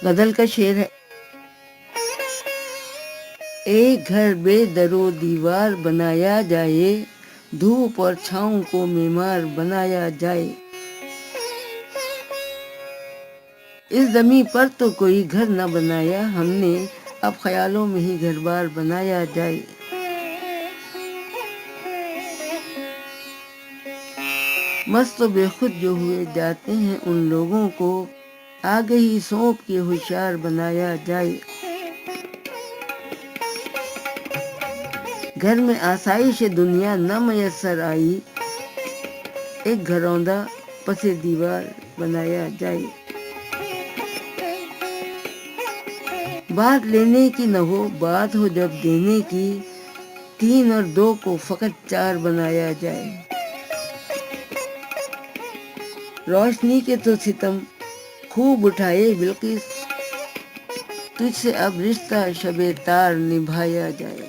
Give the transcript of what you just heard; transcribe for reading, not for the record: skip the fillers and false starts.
غزل کا شعر ہے: ایک گھر بے در و دیوار بنایا جائے، دھوپ اور چھاؤں کو معمار بنایا جائے۔ اس زمیں پر تو کوئی گھر نہ بنایا ہم نے، اب خیالوں میں ہی گھر بار بنایا جائے۔ مست و بے خود جو ہوئے جاتے ہیں ان لوگوں کو، آگے ہی سونپ کے ہوشیار بنایا جائے۔ گھر میں آسائش دنیا نہ میسر آئی، ایک گھروندہ پس دیوار بنایا جائے۔ بات لینے کی نہ ہو بات ہو جب دینے کی، 3 اور 2 کو فقط 4 بنایا جائے۔ روشنی کے تو ستم خوب اٹھائے بلقیس، تجھ سے اب رشتہ شب تار نبھایا جائے۔